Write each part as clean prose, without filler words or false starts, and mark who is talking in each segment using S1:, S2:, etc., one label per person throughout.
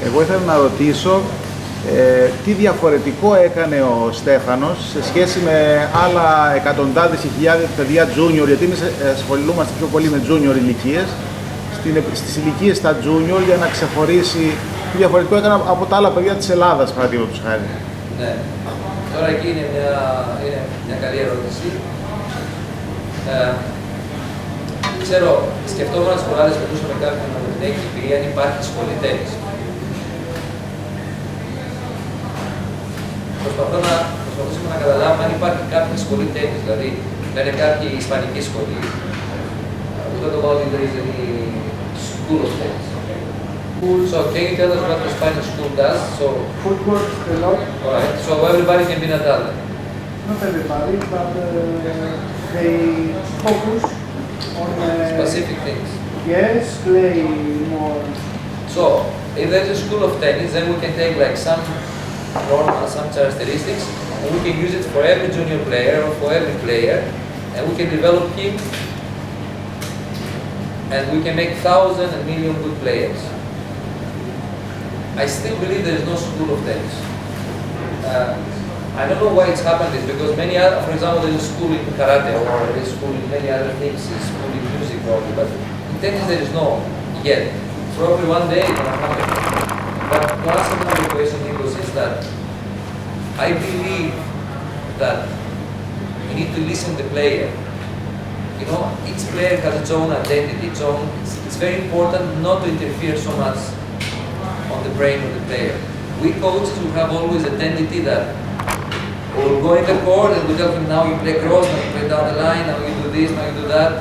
S1: Εγώ ήθελα να ρωτήσω τι διαφορετικό έκανε ο Στέφανος σε σχέση με άλλα εκατοντάδες ή χιλιάδες παιδιά junior, γιατί εμείς ασχολούμαστε πιο πολύ με junior ηλικίες, στις ηλικίες στα junior για να ξεχωρίσει τι διαφορετικό έκανε από τα άλλα παιδιά της Ελλάδας, παραδείγματος χάρη.
S2: Ναι. Τώρα εκεί είναι μια καλή ερώτηση. Ξέρω, σκεφτόμουν τις φοράδες που μιλούσαμε κάποιον από την έχει εμπειρία αν υπάρχει σχολή τένις. Προσπαθούσαμε να καταλάβουμε αν υπάρχει κάποια σχολή τένις, δηλαδή λένε κάποια ισπανική σχολή. We don't know if there is any school of tennis. So can you tell us what the Spanish school does? So
S3: Footwork a lot.
S2: Alright, so everybody can be Nadal.
S3: Not everybody, but they focus on
S2: Specific things.
S3: Yes, play more.
S2: So if there's a school of tennis, then we can take like some normal, some characteristics, and we can use it for every junior player or for every player, and we can develop him, and we can make thousands and millions good players. I still believe there is no school of tennis. I don't know why it's happened is because many other, for example, there is a school in karate or there is a school in many other things, a school in music probably, but in tennis there is no yet. Probably one day it will happen. But to answer my question, Nikos, is that I believe that you need to listen to the player. You know, each player has its own identity, it's very important not to interfere so much on the brain of the player. We coaches will have always a tendency that we'll go in the court and we tell him now you play cross, now you play down the line, now you do this, now you do that.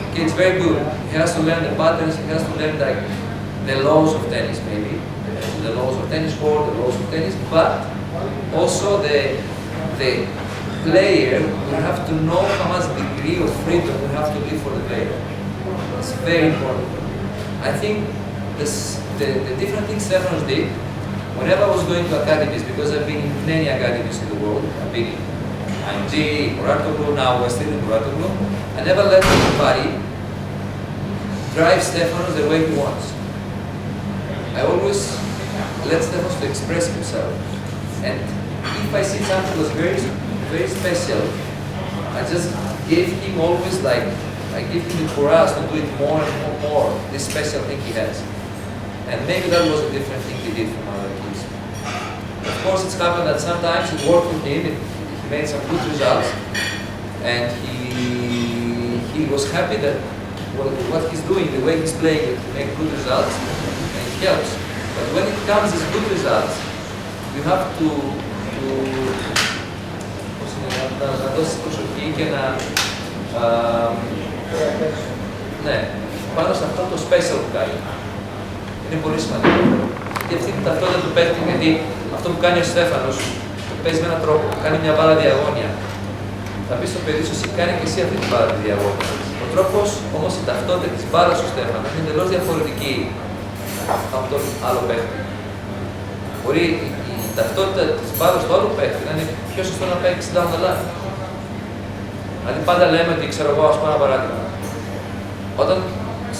S2: Okay, it's very good. He has to learn the patterns, he has to learn like the laws of tennis maybe, the laws of tennis court, the laws of tennis, but also the player will have to know how much degree of freedom we have to leave for the player. It's very important. I think the different things Stefanos did, whenever I was going to academies, because I've been in many academies in the world, I've been in IMG, Muratoglu, now we're still in Muratoglu, I never let anybody drive Stefanos the way he wants. I always let Stefanos to express himself. And if I see something was very, very special, I just gave him always like, I give him the courage to do it more and more, this special thing he has. And maybe that was a different thing he did from other kids. Of course, it's happened that sometimes it worked with him, he made some good results, and he was happy that what he's doing, the way he's playing it, to make good results, and it helps. But when it comes as good results, you have to να δώσεις προσοχή και να ναι, πάνω σε αυτό το special που κάνει. Είναι πολύ σημαντικό. Γιατί αυτή είναι η ταυτότητα του παίκτη, γιατί αυτό που κάνει ο Στέφανος παίζει με έναν τρόπο, κάνει μια μπάλα διαγώνια. Θα πει στο παιδί σου, εσύ κάνει και εσύ αυτή την μπάλα τη διαγώνια. Ο τρόπος όμως η ταυτότητα της μπάλας του Στέφανος είναι εντελώς διαφορετική από τον άλλο παίκτη. Μπορεί η ταυτότητα της μπάλας του άλλου παίκτη να είναι πιο σωστό να παίξει down the line. Δηλαδή πάντα λέμε ότι ξέρω εγώ, ας πω ένα παράδειγμα. Όταν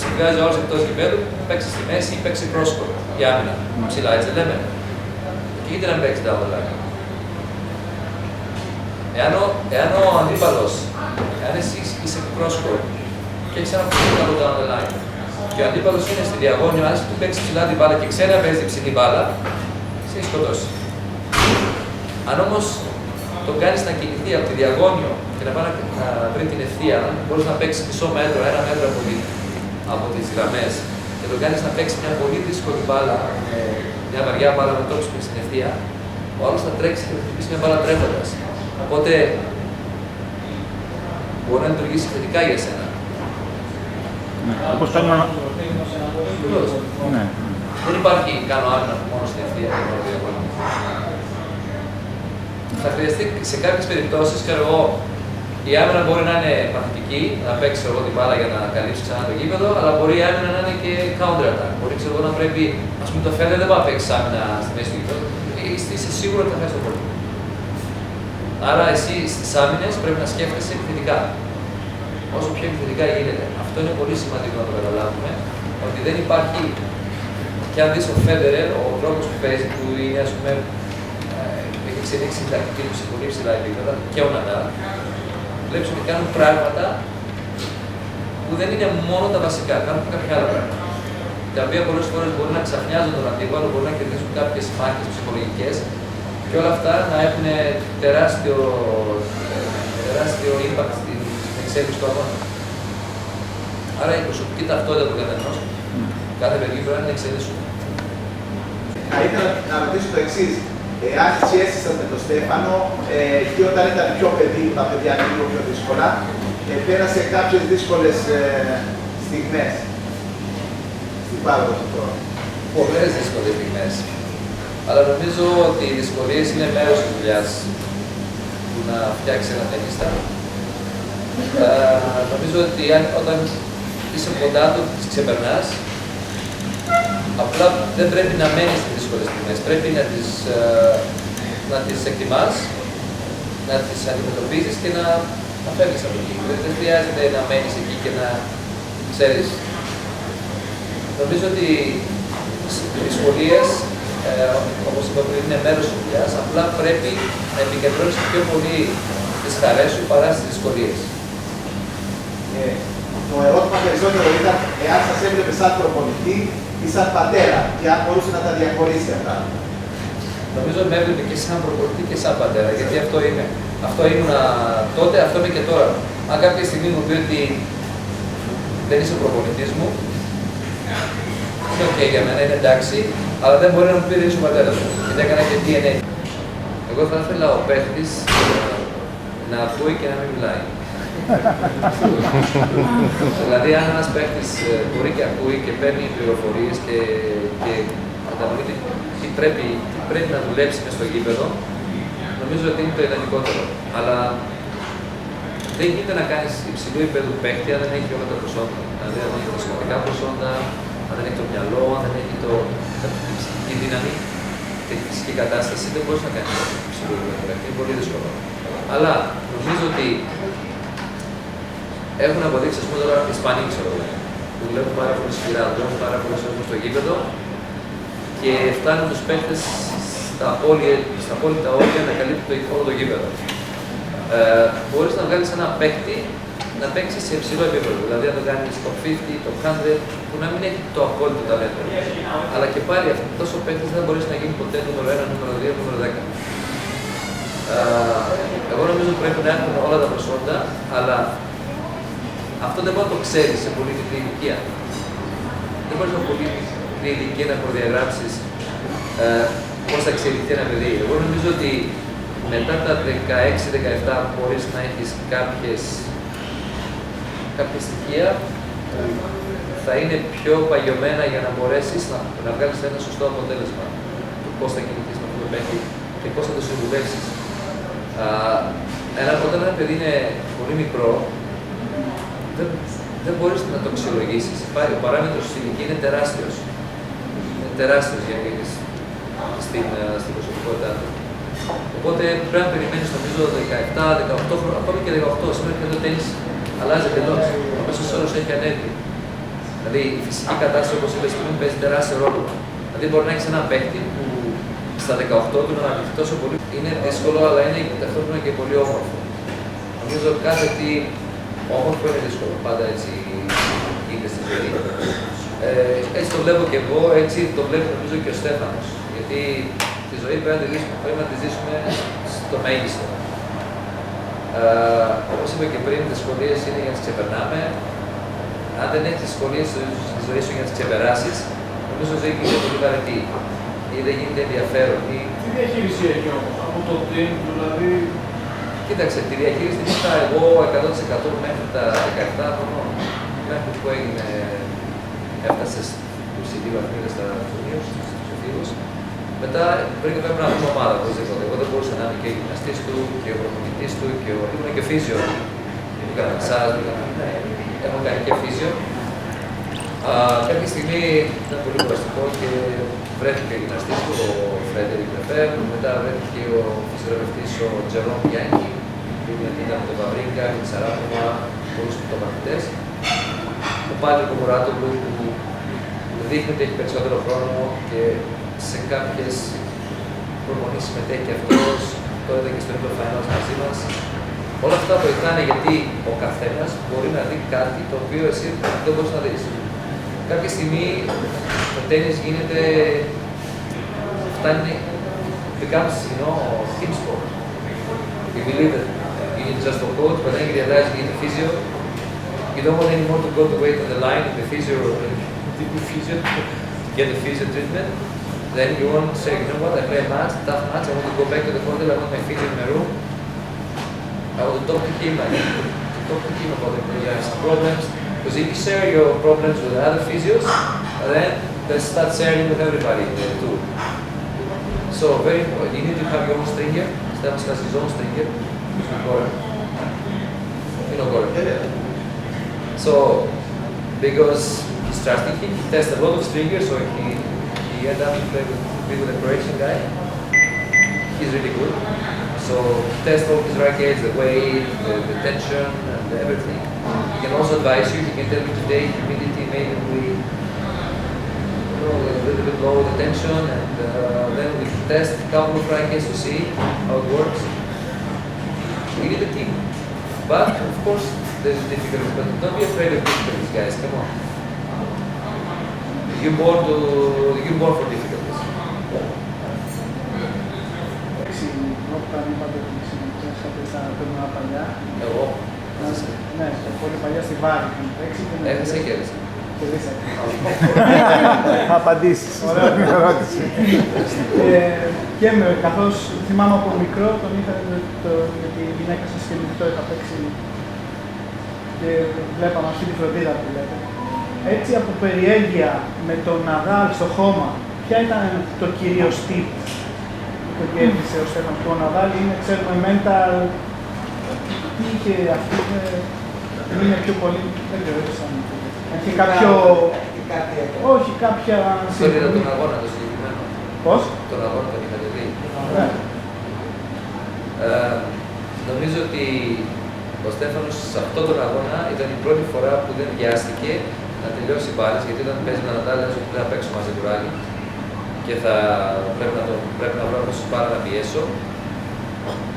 S2: συμβιάζει ο άλλος εκτός γηπέδου, παίξει στη μέση ή παίξει cross-court για άμυνα. Ψηλά, έτσι λέμε. Και γιατί να μην παίξει down the line. Εάν ο αντίπαλος, εάν εσύ είσαι cross-court και έχεις ένα πολύ καλό down the line και ο αντίπαλος είναι στη διαγώνια, αν του παίξει ψηλά την μπάλα και ξέρει να παίζει την ψηλή μπάλα, σε έχει σκοτώσει. Αν όμως τον κάνεις να κινηθεί από τη διαγώνιο και να πάει να βρει την ευθεία, μπορείς να παίξεις μισό μέτρο, ένα μέτρο από τις γραμμές και τον κάνεις να παίξει μια πολύ δύσκολη μπάλα, μια βαριά μπάλα με τόξο στην ευθεία, ο άλλος θα τρέξει και θα χτυπήσει μια μπάλα τρέχοντας. Οπότε μπορεί να λειτουργήσει θετικά για εσένα.
S1: Όπως κάνουμε
S2: ναι. Δεν υπάρχει κάνω άμυνα μόνο στην ευθεία και μόνο διαγώνια. Θα χρειαστεί σε κάποιες περιπτώσεις, ξέρω εγώ, η άμυνα μπορεί να είναι παθητική, να παίξει εγώ την μπάλα για να καλύψει ξανά το γήπεδο, αλλά μπορεί η άμυνα να είναι και counter attack. Μπορεί ξέρω εγώ να πρέπει, ας πούμε, το φαίνεται δεν πάει να παίξει άμυνα στη μέση του γήπεδου. Είσαι σίγουρο ότι θα χάσει το πόλεμο. Άρα εσύ στις άμυνες πρέπει να σκέφτεσαι επιθετικά. Όσο πιο επιθετικά γίνεται. Αυτό είναι πολύ σημαντικό να το καταλάβουμε, ότι δεν υπάρχει Και αν δεις ο Φέντερερ, ο τρόπος που παίζει, που είναι, ας πούμε, έχει εξελίξει την τακτική του σε πολύ ψηλά επίπεδα, και ο Ναντάλ, βλέπεις ότι κάνουν πράγματα που δεν είναι μόνο τα βασικά, κάνουν και κάποια άλλα πράγματα. Τα οποία πολλές φορές μπορεί να ξαφνιάζουν τον αντίπαλο, μπορεί να κερδίσουν κάποιες μάχες ψυχολογικές και όλα αυτά να έχουν τεράστιο impact στην εξέλιξη του αγώνα. Άρα η προσωπική ταυτότητα του καθενός, κάθε παιδί πρέπει να εξελίσσουν.
S1: Θα ήθελα να ρωτήσω το εξής. Εάν οι σχέσεις σας με τον Στέφανο και όταν ήταν πιο παιδί, τα παιδιά είναι λίγο πιο δύσκολα, πέρασε κάποιες δύσκολες στιγμές στην πάροδο του χρόνου.
S2: Πολλές δύσκολες στιγμές. Αλλά νομίζω ότι οι δυσκολίες είναι μέρος της δουλειάς του να φτιάξει ένα ταινίστα. Νομίζω ότι όταν είσαι κοντά του, τις ξεπερνάς. Απλά δεν πρέπει να μένεις στις δύσκολες στιγμές. Πρέπει να τις εκτιμάς, να τις αντιμετωπίζεις και να φεύγεις από εκεί. Δεν χρειάζεται να μένεις εκεί και να ξέρεις. Νομίζω ότι οι δυσκολίες, όπως είπα πριν, είναι μέρος της δουλειάς. Απλά πρέπει να επικεντρώνεις πιο πολύ τις χαρές σου παρά στις δυσκολίες.
S1: Το ερώτημα περισσότερο ήταν εάν σας έβλεπε σαν προπονητή ή σαν πατέρα και αν μπορούσε να τα διαχωρίσει αυτά.
S2: Νομίζω με έβλεπε και σαν προπονητή και σαν πατέρα, γιατί αυτό είμαι. Αυτό ήμουν τότε, αυτό είμαι και τώρα. Αν κάποια στιγμή μου πει ότι δεν είσαι ο προπονητής μου, είναι ok για μένα, είναι εντάξει, αλλά δεν μπορεί να μου πει δεν είσαι ο πατέρας μου. Γιατί έκανα και DNA. Εγώ θα ήθελα ο παίχτης να ακούει και να μην μιλάει. Δηλαδή, αν ένας παίκτης μπορεί και ακούει και παίρνει πληροφορίες και κατανοεί τι πρέπει να δουλέψει μες στο γήπεδο, νομίζω ότι είναι το ιδανικότερο. Αλλά δεν γίνεται να κάνεις υψηλού επίπεδου παίκτη αν δεν έχει όλα τα προσόντα. Δηλαδή, αν δεν έχει τα σωματικά προσόντα, αν δεν έχει το μυαλό, αν δεν έχει τη ψυχική δύναμη και τη φυσική κατάσταση, δεν μπορείς να κάνεις υψηλού επίπεδου παίκτη. Είναι πολύ δύσκολο. Αλλά νομίζω ότι έχουν αποδείξει, ας πούμε, τώρα οι Ισπανοί, ξέρω εγώ, που δουλεύουν πάρα πολύ σκληρά, δουλεύουν πάρα πολύ σκληρά στο γήπεδο και φτάνουν τους παίκτες στα απόλυτα όρια να καλύπτει όλο το γήπεδο. Μπορείς να βγάλεις ένα παίκτη να παίξει σε υψηλό επίπεδο, δηλαδή να το κάνεις το 50, το 100, που να μην έχει το απόλυτο ταλέντο. Αλλά και πάλι αυτός ο παίκτης δεν μπορείς να γίνει ποτέ νούμερο 1, νούμερο 2, νούμερο 10. Εγώ νομίζω ότι πρέπει να έχουν όλα τα προσόντα, αλλά αυτό δεν μπορεί να το ξέρεις σε πολύ μικρή ηλικία. Δεν μπορείς σε πολύ μικρή ηλικία να προδιαγράψεις πώς θα εξελιχθεί ένα παιδί. Εγώ νομίζω ότι μετά τα 16-17 μπορείς να έχεις κάποια στοιχεία που θα είναι πιο παγιωμένα για να μπορέσεις να βγάλεις ένα σωστό αποτέλεσμα του πώς θα κινηθείς με αυτό το παίκτη και πώς θα το συμβουλεύσεις. Όταν ένα παιδί είναι πολύ μικρό, δεν μπορείς να το αξιολογήσεις. Ο παράμετρος της ηλικίας είναι τεράστιος. Είναι τεράστιος για στην προσωπικότητά του. Οπότε πρέπει να περιμένεις, νομίζω, 17, 18 χρόνια, ακόμη και 18. Σήμερα και το τένις αλλάζει εντελώς. Ο μέσος όρος έχει ανέβει. Δηλαδή η φυσική κατάσταση, όπως είπες πριν, παίζει τεράστιο ρόλο. Δηλαδή μπορεί να έχεις έναν παίκτη που στα 18 του να αναπτυχθεί τόσο πολύ. Είναι δύσκολο, αλλά είναι ταυτόχρονα και πολύ όμορφο. Νομίζω κάθε τι όμορφο είναι δύσκολο. Πάντα έτσι γίνεται στη ζωή. Έτσι το βλέπω και εγώ, έτσι το βλέπει νομίζω και ο Στέφανος. Γιατί τη ζωή πρέπει να τη ζήσουμε στο μέγιστο. Όπως είπα και πριν, οι δυσκολίες είναι για να τις ξεπερνάμε. Αν δεν έχεις δυσκολίες στη ζωή σου για να τις ξεπεράσεις, νομίζω ότι η ζωή γίνεται πολύ βαρετή ή δεν γίνεται ενδιαφέρον.
S3: Τι διαχείριση έχει όμως από το team, δηλαδή?
S2: Κοίταξε, τη διαχείριση την είχα εγώ 100% μέχρι τα 17 χρονών. Μέχρι που έφτασε στους CD βαθμίδες στα Ιουνίου, στους εφήβους. Μετά πρέπει να βρούμε ομάδα οπωσδήποτε. Εγώ δεν μπορούσα να είμαι και ο γυμναστής του και ο προπονητής του και ήμουν και φύσιο. Έκανα μαξάζ, έχω κάνει και φύσιο. Κάποια στιγμή ήταν πολύ κουραστικό και βρέθηκε ο γυμναστής του, ο Φρέντερικ Λεφεύρ. Μετά βρέθηκε ο φυσιοθεραπευτής ο Τζερόμ Γιάννη, που ήταν με τον Βαβρίγκα, με τη Σαράποβα, πολλούς πρωτομαθητές. Ο Πάτρικο Μουράτογλου, που δείχνει ότι έχει περισσότερο χρόνο και σε κάποιες προπονήσεις συμμετέχει αυτός, το είδα και στο Indoor Finals μαζί μας. Όλα αυτά βοηθάνε γιατί ο καθένας μπορεί να δει κάτι το οποίο εσύ δεν μπορείς να δεις. Κάποια στιγμή το τένις γίνεται, φτάνει, becomes, team sport. You believe it, you need just a coach, but then you realize you need a physio. You don't want anymore to go to wait on the line in the physio to get the physio treatment. Then you want to say, you know what, I play a match, tough match, I want to go back to the hotel, I want my physio in my room. I want to talk to him, I need to talk to him about the problems. Because if you share your problems with other physios, then they start sharing with everybody too. So very important, you need to have your own stringer. Stefanos has his own stringer. So, because he's trusting him, he tests a lot of stringers, so he ended up with a Croatian guy. He's really good. So he tests all his rackets, the weight, the tension, and everything. He can also advise you. He can tell you today humidity maybe we a little bit lower the tension, and then we test a couple of rackets to see how it works. We need a team, but of course there's difficulties. But don't be afraid of difficulties, guys. Come on. You're born for difficulties.
S4: Όταν είπατε ότι συμμετέχατε στα τουρνουά παλιά.
S2: Εγώ.
S4: Ναι, πολύ παλιά στη Βάρη.
S2: Έχασα και έδειξα.
S1: Απαντήσεις.
S4: Ωραία ερώτηση. Και καθώς θυμάμαι από μικρό, τον είχατε για τη γυναίκα σας και το είχα παίξει και βλέπαμε αυτή τη φροντίδα που λέτε. Έτσι από περιέργεια με τον Ναδάλ στο χώμα, ποια ήταν το κυρίως tip που κέρδισε ο Στέφανος? Ο Ναδάλ είναι, ξέρουμε, mental, τι είχε αυτή, είναι πιο πολύ, δεν ξέρω, έχει κάποιο, όχι κάποια...
S2: Τον είδα τον αγώνα το συγκεκριμένο.
S4: Πώς?
S2: Τον αγώνα τον είχατε δει.
S4: Ναι.
S2: Νομίζω ότι ο Στέφανος σε αυτόν τον αγώνα ήταν η πρώτη φορά που δεν βιάστηκε να τελειώσει μπάλες, γιατί όταν παίζει με Ναδάλ λες ότι δεν θα παίξω μαζί του ράλι και θα πρέπει να βρω αμέσως πάρα να πιέσω.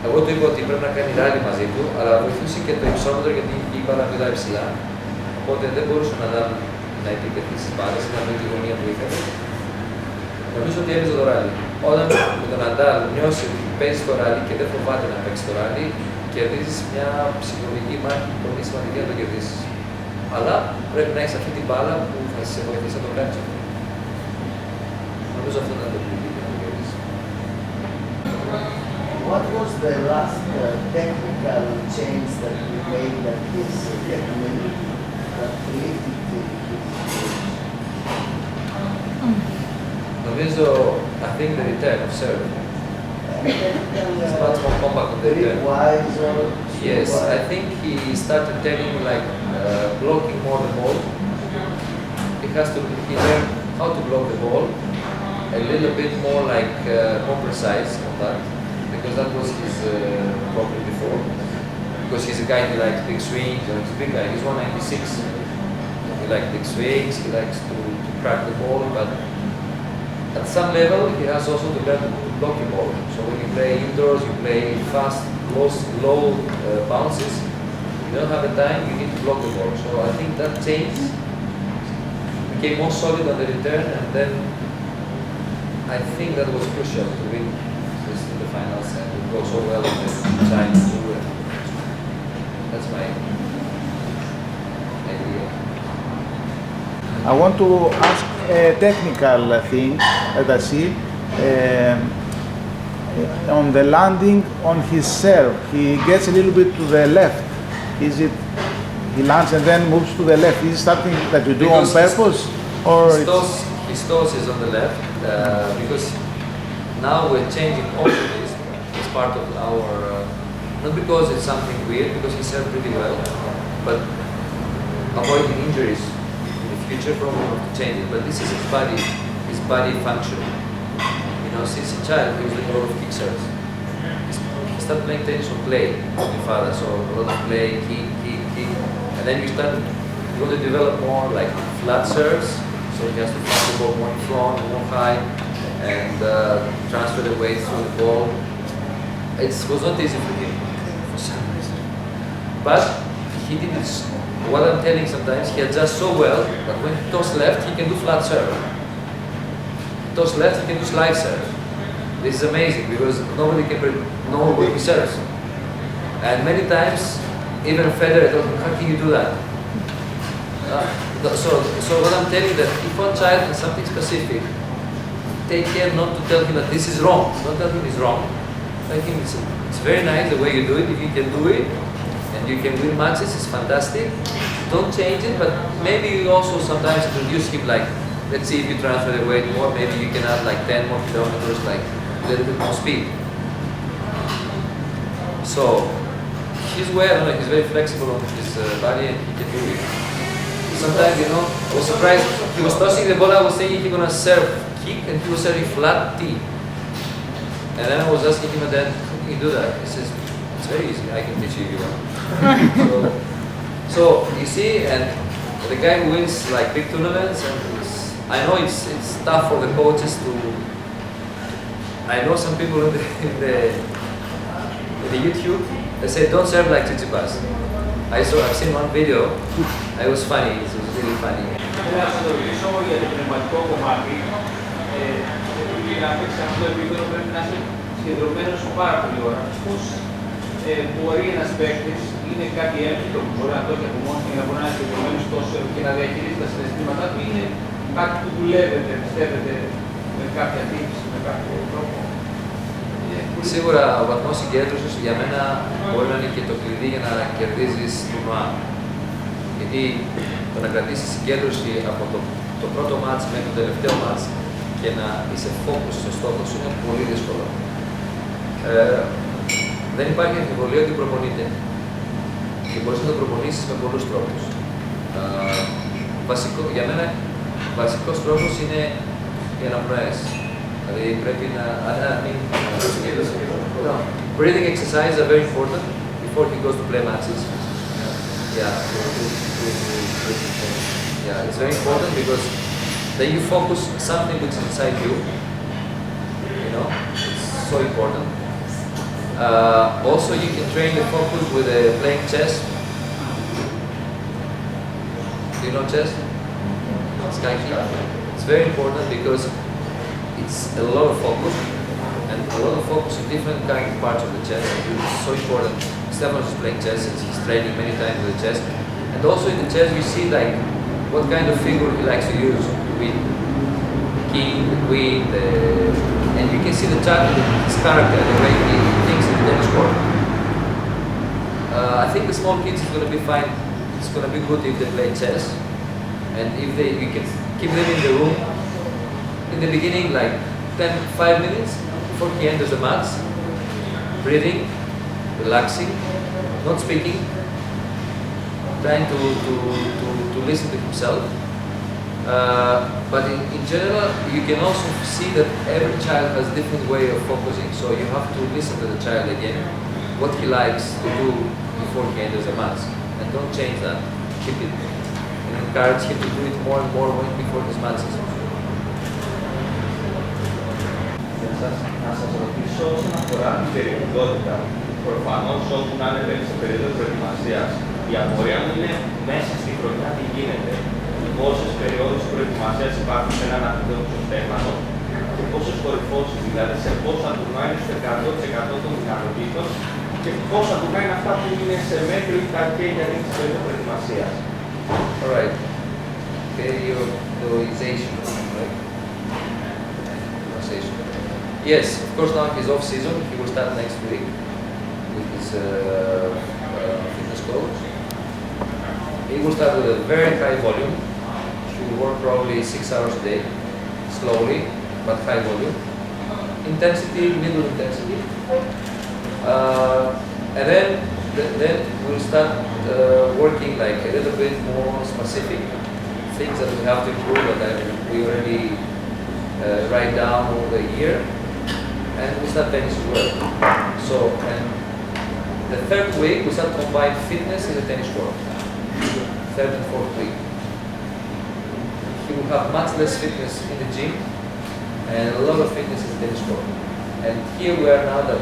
S2: Εγώ του είπα ότι πρέπει να κάνει ράλι μαζί του, αλλά βοηθούσε και το υψόμετρο γιατί η μπάλα πήγα υψηλά. Οπότε δεν μπορούσε να επιτεθεί στις μπάλες, να βρει τη γωνία που ήθελε. Νομίζω ότι έπαιζε το ράλι. Όταν με τον Ναδάλ νιώσει ότι παίζει το ράλι και δεν φοβάται να παίξει το ράλι, κερδίζεις μια ψυχολογική μάχη πολύ σημαντική να το κερδίσεις. Αλλά πρέπει να έχεις αυτή την μπάλα που θα σε βοηθήσει να το κάνεις. Νομίζω αυτό ήταν το κλειδί για να το κερδίσεις.
S5: What was the last technical change that you made that his technique that lifted
S2: Νομίζω, I think the return of serve. It's much more compact on the return. Yes, I think he started telling like blocking more the ball. He learned how to block the ball a little bit more like more precise on that, because that was his problem before. Because he's a guy who likes big swings, and he's a big guy. He's 196. He likes big swings. He likes to crack the ball, but at some level he has also to learn to block the ball. So when you play indoors, you play fast, low bounces. You don't have the time. You need to block the ball. So I think that change became more solid on the return, and then I think that was crucial to win this in the finals and to go so well in the China too. That's my idea.
S1: I want to ask a technical thing that I see. On the landing on his serve, he gets a little bit to the left. Is it he lands and then moves to the left? Is it something that you do on purpose? Or
S2: his toss is on the left because now we're changing also this as part of our, not because it's something weird, because he served pretty well, but avoiding injuries in the future, probably have to change it. But this is his body function. You know, since a child he was doing a lot of kick serves. He started playing tennis on play with my father, so a lot of play, kick, and then you want to develop more like flat serves, So he has to find the ball more in front, more high, and transfer the weight through the ball. It was not easy for him, for some reason. But he did it. What I'm telling sometimes, he adjusts so well that when he toss left, he can do flat serve. Toss left, he can do slide serve. This is amazing because nobody can know where he serves. And many times, even Federer told him, how can you do that? So what I'm telling you that if one child has something specific, take care not to tell him that this is wrong. Don't tell him it's wrong. I think it's very nice the way you do it. If you can do it and you can win matches, it's fantastic. Don't change it, but maybe you also sometimes introduce him like, let's see if you transfer the weight more, maybe you can add like 10 more kilometers, like a little bit more speed. So he's he's very flexible on his body and he can do it. Sometimes, you know, I was surprised, he was tossing the ball, I was thinking he's gonna serve kick and he was serving flat T. And then I was asking him, then, how can you do that? He says, it's very easy, I can teach you if you want. So you see, and the guy who wins like big tournaments, and I know it's tough for the coaches to. I know some people in the YouTube, they say don't serve like Tsitsipas. I've seen one video, it was funny, it was really funny.
S3: Θέλω να σας ρωτήσω για το πνευματικό κομμάτι. Επειδή να παίξει αυτό το επίπεδο πρέπει να είσαι συγκεντρωμένος πάρα πολύ ώρα. Πώς μπορεί ένας παίκτης, είναι κάτι έμφυτο που μπορεί να το έχει από μόνος και να μπορεί να είναι συγκεντρωμένος τόσο και να διαχειρίζει τα συναισθήματά του, είναι κάτι που δουλεύετε, πιστεύετε, με κάποια τύψη, με κάποιο τρόπο?
S2: Σίγουρα ο βαθμός συγκέντρωσης για μένα μπορεί να είναι και το κλειδί για να κερδίζεις τουρνουά. Γιατί το να κρατήσεις συγκέντρωση από το πρώτο μάτς μέχρι το τελευταίο μάτς και να είσαι focus στο στόχο σου είναι πολύ δύσκολο. Δεν υπάρχει αμφιβολία ότι προπονείται. Και μπορείς να το προπονήσεις με πολλούς τρόπους. Για μένα, βασικός τρόπος είναι οι αναπνοές. Δηλαδή πρέπει να... Breathing exercises are very important before he goes to play matches. Yeah, it's very important because then you focus something which is inside you. You know, it's so important. Also, you can train the focus with playing chess. Do you know chess? Skyki. It's very important because it's a lot of focus and a lot of focus in different kind of parts of the chess. It's so important. Stefanos is playing chess and he's training many times with the chess. And also in the chess you see like what kind of figure he likes to use to win. King, the queen, and you can see the chart of his character, the way he thinks in the tennis court. I think the small kids is going to be fine. It's going to be good if they play chess, and if you can keep them in the room in the beginning, like 5 minutes before he enters the match, breathing, relaxing, not speaking, trying to listen to himself. But in general, you can also see that every child has a different way of focusing. So you have to listen to the child again, what he likes to do before he enters the match. And don't change that. Keep it. And encourage him to do it more and more before his matches.
S6: Να σας ρωτήσω όσον αφορά την περιοδικότητα. Προφανώς όπου να είναι σε περίοδο προετοιμασίας, η απορία μου είναι μέσα στη χρονιά τι γίνεται. Πόσες περιόδους προετοιμασίας υπάρχουν σε έναν αθλητή στο Στέφανο και πόσες κορυφώσεις, δηλαδή σε πόσα τουρνουά είναι στο 100% των ικανοτήτων και πόσα τουρνουά είναι αυτά που είναι σε μέτρο ή κακέ για την περίοδο προετοιμασίας.
S2: Alright. Periodization, right? Pronunciation. Yes, of course now he's off season. He will start next week with his fitness coach. He will start with a very high volume. He will work probably 6 hours a day, slowly but high volume. Intensity, middle intensity. And then we'll start working like a little bit more specific things that we have to improve that we already write down over the year. And we start tennis as well. So, and the third week we start combined fitness in the tennis court. Third and fourth week. he will have much less fitness in the gym and a lot of fitness in the tennis court. And here we are now that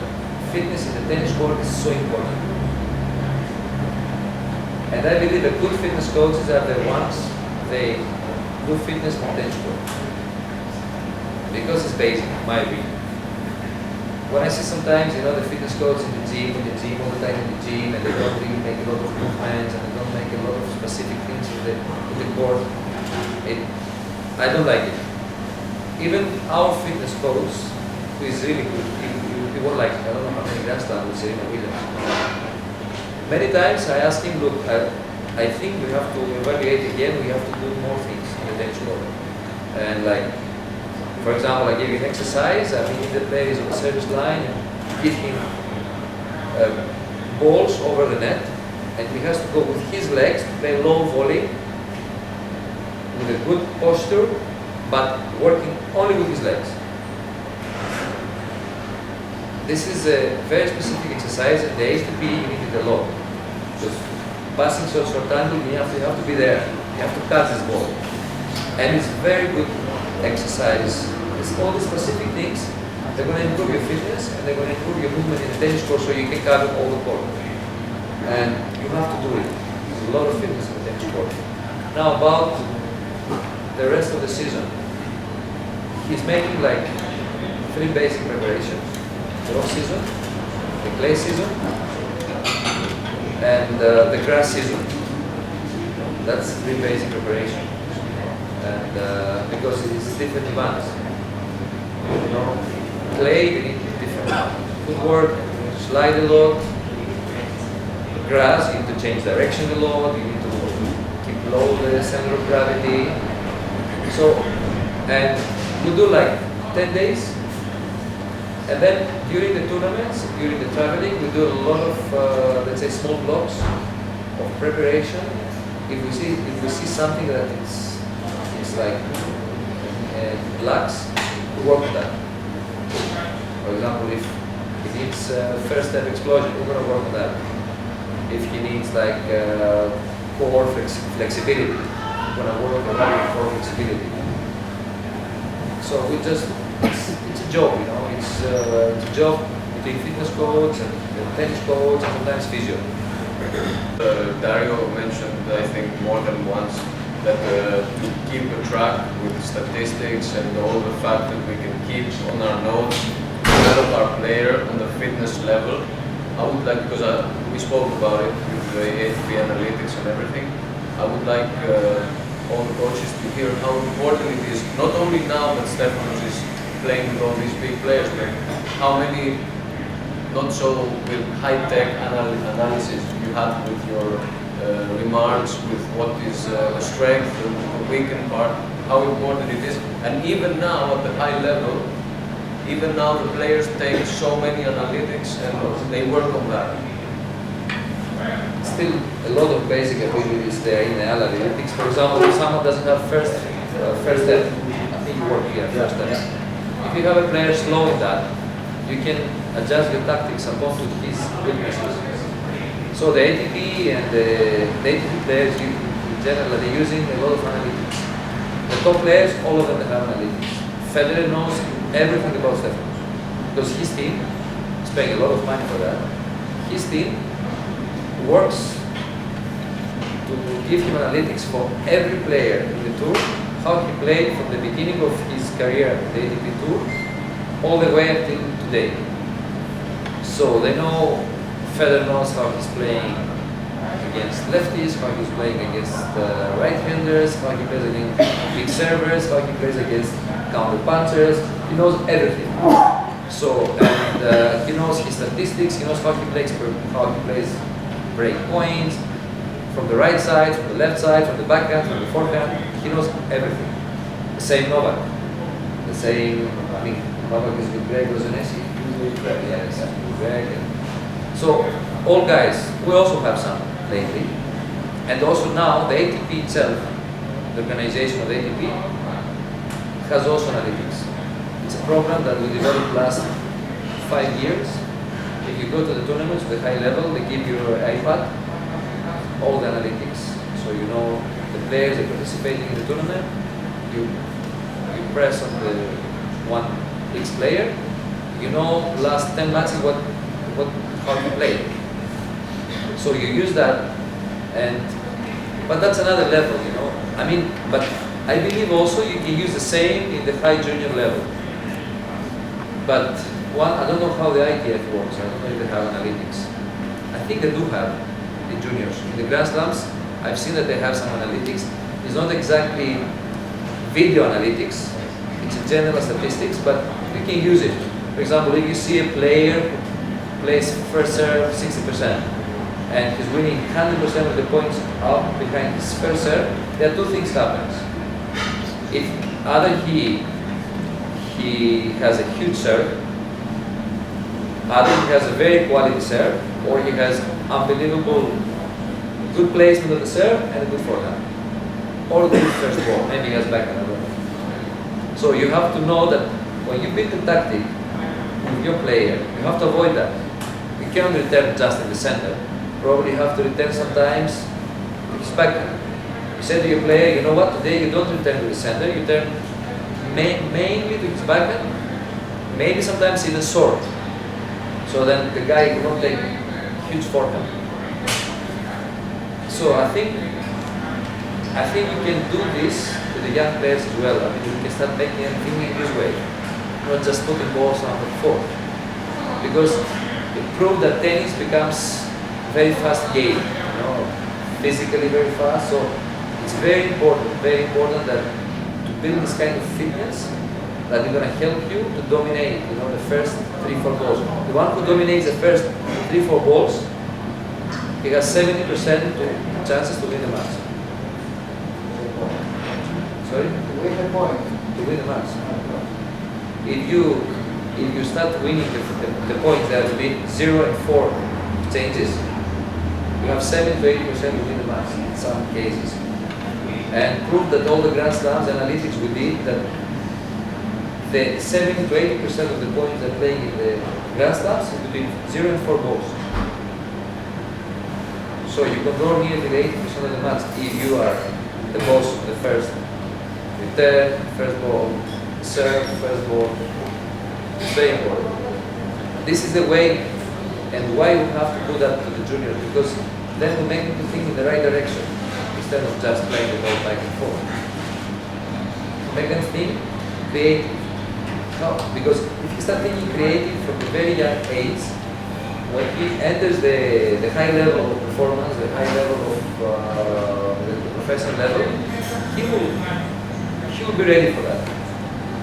S2: fitness in the tennis court is so important. And I believe that good fitness coaches are the ones, they do fitness on the tennis court. Because it's basic, in my opinion. When I see sometimes, you know, the fitness coach in the gym, all the time in the gym, and they don't really make a lot of movements, and they don't make a lot of specific things in the court, I don't like it. Even our fitness coach, who is really good, he won't like it. I don't know how many Grand Slams with Serena Williams. Many times I ask him, look, I think we have to evaluate again, we have to do more things in the tennis court. And like, for example, I gave you an exercise, I mean, the player is on the service line and give him balls over the net, and he has to go with his legs to play low volley with a good posture, but working only with his legs. This is a very specific exercise, and the ATP needed a lot. Because passing so short angle, you have to be there. You have to catch this ball. And it's very good exercise. It's all the specific things. They're going to improve your fitness, and they're going to improve your movement in the tennis court so you can cover all the court. And you have to do it. There's a lot of fitness in the tennis court. Now about the rest of the season. He's making like 3 basic preparations. The off season, the clay season, and the grass season. That's 3 basic preparation. And because it is different demands. You know, clay, you need different footwork, you need to slide a lot. Grass, you need to change direction a lot, you need to keep low the center of gravity. So, and we do like 10 days. And then during the tournaments, during the traveling, we do a lot of, let's say, small blocks of preparation. If we see something that it's like lacks, we work on that. For example, if he needs first step explosion, we're going to work on that. If he needs like core flexibility, we're going to work on that core flexibility. So we just, it's a job, you know, it's a job between fitness coach and tennis coach and sometimes physio.
S7: Dario mentioned, I think, more than once that to keep a track with statistics and all the fact that we can keep on our notes, develop our player on the fitness level. I would like, because we spoke about it with the ATP analytics and everything, I would like all the coaches to hear how important it is, not only now that Stefanos is playing with all these big players, but how many, not so with high-tech analysis you had with your remarks, with what is the strength, the weakened part, how important it is. And even now at the high level, even now the players take so many analytics and they work on that.
S2: Still a lot of basic abilities there in the analytics. For example, if someone doesn't have first step, I think you work here, first step. If you have a player slow in that, you can adjust your tactics upon to his weaknesses. So the ATP and the ATP players, in general, they're using a lot of analytics. The top players, all of them have analytics. Federer knows everything about Stefanos because his team is paying a lot of money for that. His team works to give him analytics for every player in the tour, how he played from the beginning of his career in the ATP Tour all the way until today. So they know, Federer knows how he's playing against lefties, how he's playing against right-handers, how he plays against big servers, how he plays against counter-punchers. He knows everything. So, and he knows his statistics, he knows how he plays break points, from the right side, from the left side, from the backhand, from the forehand. He knows everything. The same Novak. The same, I mean, Novak is with Greg Rozanesi. Yes, Greg. So, all guys, we also have some lately. And also now, the ATP itself, the organization of the ATP, has also analytics. It's a program that we developed last 5 years. If you go to the tournaments with high level, they give you your iPad, all the analytics. So you know the players that are participating in the tournament, you press on the one X player, you know last 10 matches how you play. So you use that, but that's another level, you know. I mean, but I believe also you can use the same in the high junior level. But I don't know how the ITF works. I don't know if they have analytics. I think they do have in juniors. In the Grand Slams, I've seen that they have some analytics. It's not exactly video analytics. It's a general statistics, but you can use it. For example, if you see a player who plays first serve 60% and he's winning 100% of the points up behind his first serve, there are two things happen. If either he has a huge serve, either he has a very quality serve, or he has unbelievable good placement of the serve and a good forehand, or good first ball, maybe he has backhand. So you have to know that when you build a tactic with your player, you have to avoid that. You cannot return just in the center. Probably you have to return sometimes to his backhand. You say to your player, you know what, today you don't return to the center, you turn mainly to his backhand, maybe sometimes even short. So then the guy will not take huge forehand. So I think you can do this to the young players as well. I mean, you can start making them thinking this way, not just putting balls on the court. Because it proved that tennis becomes very fast game, you know, physically very fast. So it's very important that to build this kind of fitness that is going to help you to dominate, you know, the first 3-4 balls. The one who dominates the first 3-4 balls, he has 70% chances to win the match. Sorry?
S5: To win the point.
S2: To win the match. If you start winning the points, there will be 0 and 4 changes. You have 70 to 80% to win the match in some cases. And prove that all the Grand Slams analytics we did that the 70 to 80% of the points they're playing in the Grand Slams is between 0 and 4 balls. So you control nearly 80% of the match if you are the boss of the first return, first ball, serve, first ball. It's very important. This is the way and why we have to do that to the juniors, because then we make them think in the right direction instead of just playing the ball back and forth. Make them think creative. No, because if you start thinking creative from a very young age, when he enters the high level of performance, the high level of the professional level, he will be ready for that.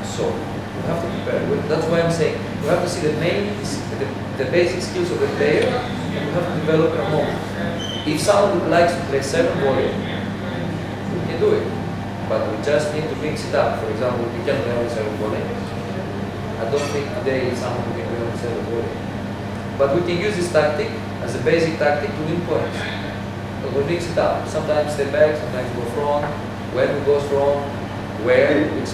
S2: So we have to prepare. That's why I'm saying we have to see the basic skills of the player, and we have to develop them more. If someone likes to play 7 volley, we can do it, but we just need to mix it up. For example, we can play only 7 volley. I don't think today someone can play only 7 volley. But we can use this tactic as a basic tactic to win points. So we mix it up. Sometimes step back, sometimes go front. When we go front, where, which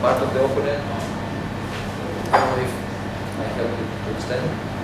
S2: part of the opponent. I don't know if I help you to understand.